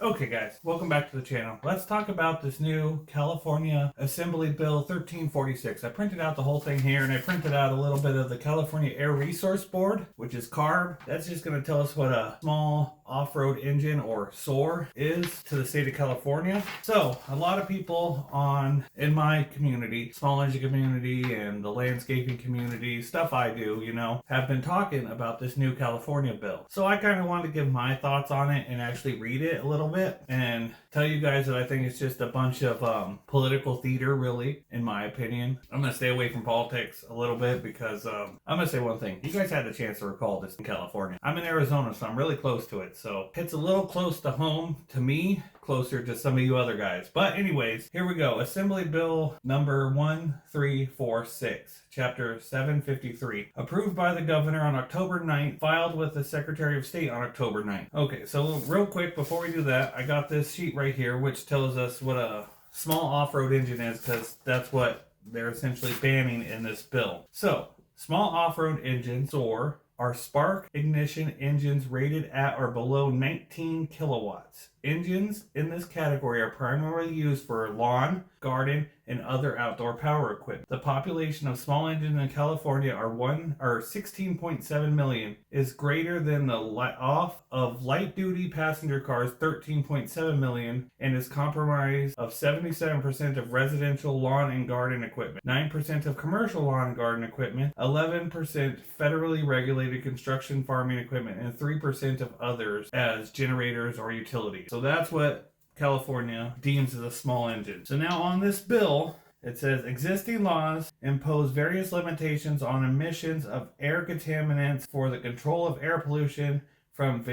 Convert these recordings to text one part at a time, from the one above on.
Okay guys, welcome back to the channel. Let's talk about this new California Assembly Bill 1346. I printed out the whole thing here, and I printed out a little bit of the California Air Resource Board, which is CARB. That's just going to tell us what a small off-road engine, or SOAR, is to the state of California. So a lot of people in my community, small engine community and the landscaping community, stuff I do, have been talking about this new California bill. So I kind of wanted to give my thoughts on it and actually read it a little bit and tell you guys that I think it's just a bunch of political theater, really, in my opinion. I'm going to stay away from politics a little bit because I'm going to say one thing. You guys had the chance to recall this in California. I'm in Arizona, so I'm really close to it. So it's a little close to home to me, closer to some of you other guys. But anyways, here we go. Assembly Bill number 1346, Chapter 753, approved by the governor on October 9th, filed with the Secretary of State on October 9th. Okay, so real quick, before we do that, I got this sheet right here, which tells us what a small off-road engine is, because that's what they're essentially banning in this bill. So, small off-road engines, or are spark ignition engines rated at or below 19 kilowatts. Engines in this category are primarily used for lawn, garden, and other outdoor power equipment. The population of small engines in California are 16.7 million, is greater than the of light-duty passenger cars, 13.7 million, and is comprised of 77% of residential lawn and garden equipment, 9% of commercial lawn and garden equipment, 11% federally regulated construction farming equipment, and 3% of others as generators or utilities. So that's what California deems as a small engine. So now on this bill, it says existing laws impose various limitations on emissions of air contaminants for the control of air pollution from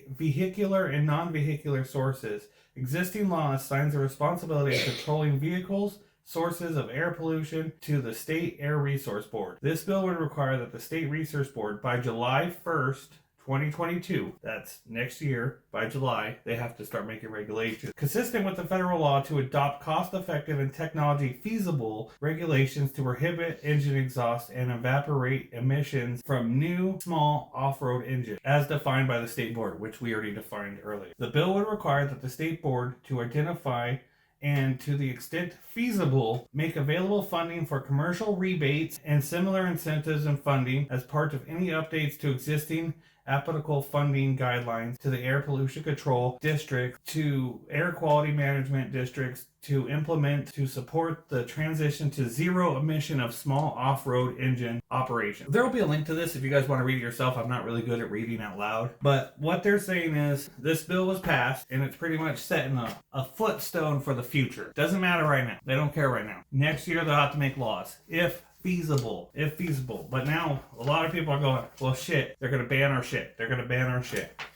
vehicular and non-vehicular sources. Existing law assigns the responsibility of controlling vehicles, sources of air pollution to the State Air Resource Board. This bill would require that the State Resource Board, by July 1st, 2022, that's next year, by July, they have to start making regulations consistent with the federal law to adopt cost-effective and technology-feasible regulations to prohibit engine exhaust and evaporate emissions from new small off-road engines, as defined by the state board, which we already defined earlier. The bill would require that the state board to identify and, to the extent feasible, make available funding for commercial rebates and similar incentives and funding as part of any updates to existing applicable funding guidelines to the air pollution control district, to air quality management districts, to implement to support the transition to zero emission of small off-road engine operations. There will be a link to this if you guys want to read it yourself. I'm not really good at reading out loud. But what they're saying is this bill was passed and it's pretty much setting a footstone for the future. Doesn't matter right now. They don't care right now. Next year they'll have to make laws. If feasible. But now a lot of people are going, well, shit, they're going to ban our shit.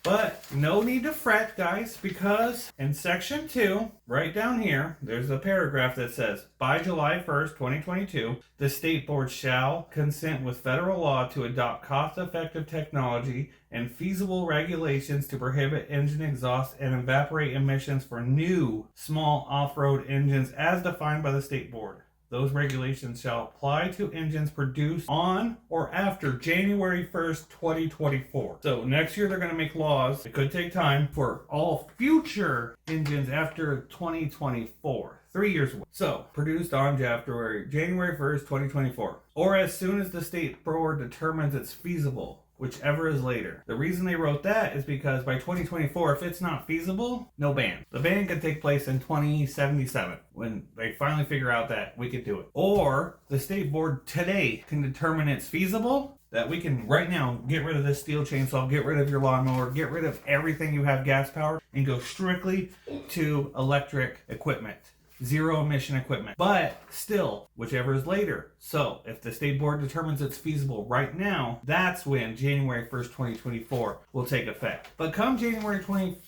But no need to fret, guys, because in section 2, right down here, there's a paragraph that says, by July 1st, 2022, the state board shall consent with federal law to adopt cost-effective technology and feasible regulations to prohibit engine exhaust and evaporate emissions for new small off-road engines as defined by the state board. Those regulations shall apply to engines produced on or after January 1st, 2024. So next year they're going to make laws. It could take time for all future engines after 2024. 3 years away. So, produced on January 1st, 2024. Or as soon as the state board determines it's feasible. Whichever is later. The reason they wrote that is because by 2024, if it's not feasible, no ban. The ban could take place in 2077 when they finally figure out that we could do it. Or the state board today can determine it's feasible, that we can right now get rid of this steel chainsaw, get rid of your lawnmower, get rid of everything you have gas powered, and go strictly to electric equipment. Zero emission equipment. But still, whichever is later. So, if the state board determines it's feasible right now, that's when January 1st, 2024 will take effect. But come January 1st,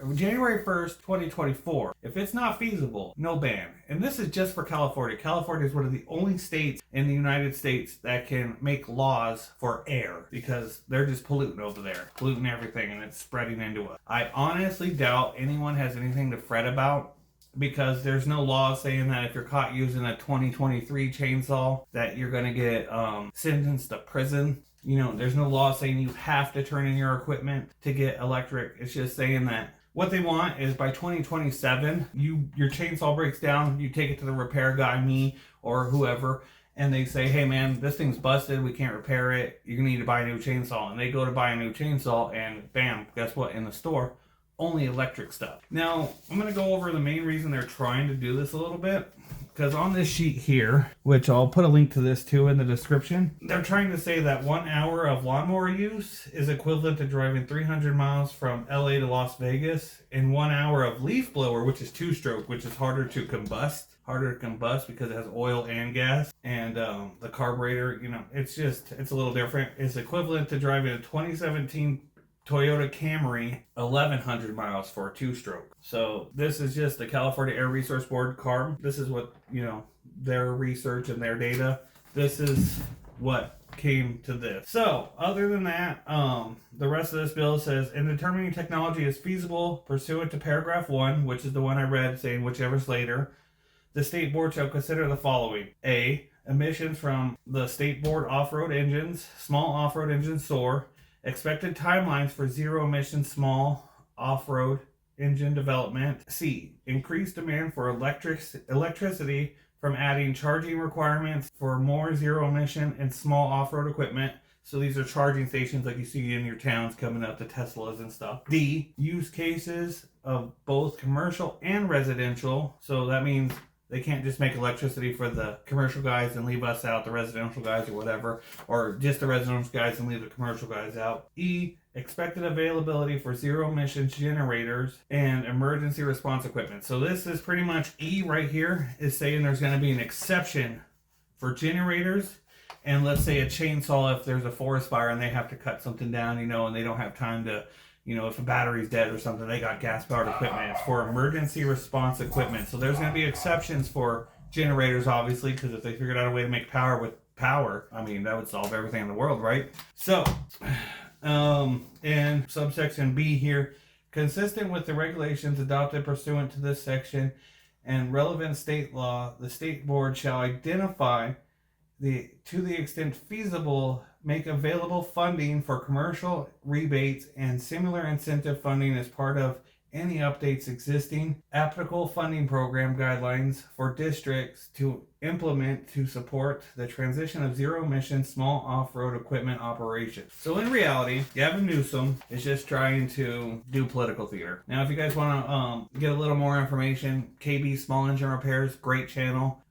2024, if it's not feasible, no ban. And this is just for California. California is one of the only states in the United States that can make laws for air because they're just polluting over there, polluting everything, and it's spreading into us. I honestly doubt anyone has anything to fret about, because there's no law saying that if you're caught using a 2023 chainsaw that you're going to get sentenced to prison. There's no law saying you have to turn in your equipment to get electric. It's just saying that What they want is by 2027, your chainsaw breaks down, you take it to the repair guy, me or whoever, and they say, hey man, this thing's busted, we can't repair it, you're gonna need to buy a new chainsaw. And they go to buy a new chainsaw, and bam, guess what? In the store, only electric stuff. Now, I'm gonna go over the main reason they're trying to do this a little bit. Because on this sheet here, which I'll put a link to this too in the description, they're trying to say that 1 hour of lawnmower use is equivalent to driving 300 miles from LA to Las Vegas, and 1 hour of leaf blower, which is 2-stroke, which is harder to combust because it has oil and gas, and the carburetor, you know, it's a little different. It's equivalent to driving a 2017 Toyota Camry 1,100 miles for a 2-stroke. So this is just the California Air Resource Board, CARB. This is what, you know, their research and their data. This is what came to this. So other than that, the rest of this bill says, in determining technology is feasible pursuant to paragraph 1, which is the one I read saying whichever's later, the state board shall consider the following. A, emissions from the state board off-road engines, small off-road engines SOAR, expected timelines for zero emission small off-road engine development. C, increased demand for electricity from adding charging requirements for more zero emission and small off-road equipment. So these are charging stations like you see in your towns coming up, the Teslas and stuff. D, use cases of both commercial and residential. So that means they can't just make electricity for the commercial guys and leave us out, the residential guys or whatever, or just the residential guys and leave the commercial guys out. E, expected availability for zero emissions generators and emergency response equipment. So this is pretty much E right here is saying there's going to be an exception for generators, and let's say a chainsaw if there's a forest fire and they have to cut something down, you know, and they don't have time to, you know, if a battery's dead or something, they got gas-powered equipment. It's for emergency response equipment. So there's going to be exceptions for generators, obviously, because if they figured out a way to make power with power, I mean, that would solve everything in the world, right? So, in subsection B here, consistent with the regulations adopted pursuant to this section and relevant state law, the state board shall identify to the extent feasible, make available funding for commercial rebates and similar incentive funding as part of any updates existing applicable funding program guidelines for districts to implement to support the transition of zero emission small off-road equipment operations. So in reality, Gavin Newsom is just trying to do political theater. Now if you guys want to get a little more information, KB Small Engine Repairs, great channel.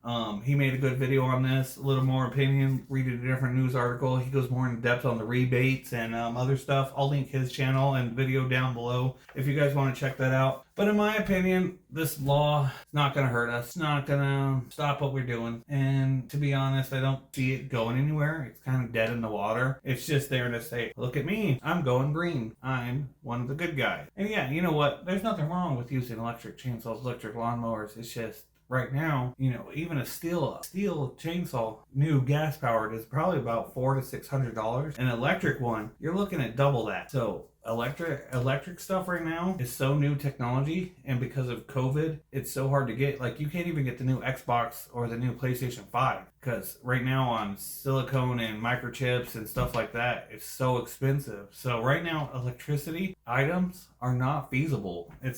He made a good video on this, a little more opinion, read a different news article. He goes more in depth on the rebates and other stuff. I'll link his channel and video down below if you guys want to check that out. But in my opinion, this law is not going to hurt us. It's not going to stop what we're doing. And to be honest, I don't see it going anywhere. It's kind of dead in the water. It's just there to say, look at me. I'm going green. I'm one of the good guys. And yeah, you know what? There's nothing wrong with using electric chainsaws, electric lawnmowers. It's just right now, you know, even a steel chainsaw, new gas powered, is probably about $400 to $600. An electric one, you're looking at double that. So electric stuff right now is so new technology, and because of COVID, it's so hard to get. Like, you can't even get the new Xbox or the new PlayStation 5 because right now on silicone and microchips and stuff like that, it's so expensive. So right now, electricity items are not feasible. I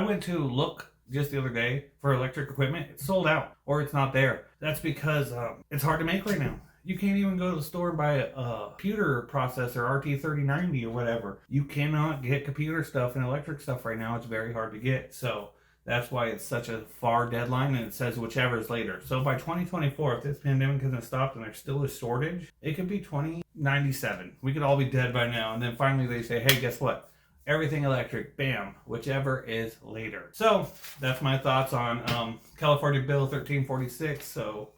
went to look just the other day for electric equipment, it's sold out or it's not there. That's because it's hard to make right now. You can't even go to the store and buy a computer processor, RT3090 or whatever. You cannot get computer stuff and electric stuff right now. It's very hard to get. So that's why it's such a far deadline, and it says whichever is later. So by 2024, if this pandemic hasn't stopped and there's still a shortage, it could be 2097. We could all be dead by now. And then finally they say, hey, guess what? Everything electric, bam, whichever is later. So that's my thoughts on California Bill 1346. So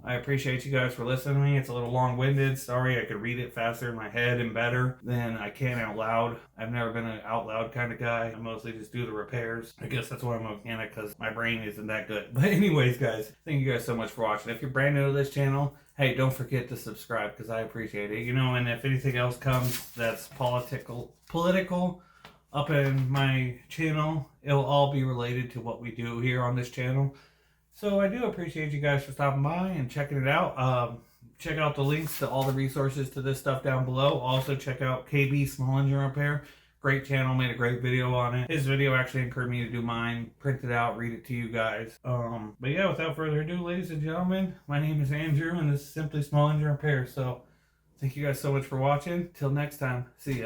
I appreciate you guys for listening to me. It's a little long-winded. Sorry, I could read it faster in my head and better than I can out loud. I've never been an out loud kind of guy. I mostly just do the repairs. I guess that's why I'm a mechanic, because my brain isn't that good. But anyways, guys, thank you guys so much for watching. If you're brand new to this channel, hey, don't forget to subscribe, because I appreciate it. You know, and if anything else comes that's political up in my channel, it'll all be related to what we do here on this channel. So I do appreciate you guys for stopping by and checking it out. Check out the links to all the resources to this stuff down below. Also check out KB Small Engine Repair. Great channel, made a great video on it. His video actually encouraged me to do mine, print it out, read it to you guys. But yeah, without further ado, ladies and gentlemen, my name is Andrew, and this is Simply Small Engine Repair. So thank you guys so much for watching. Till next time, see ya.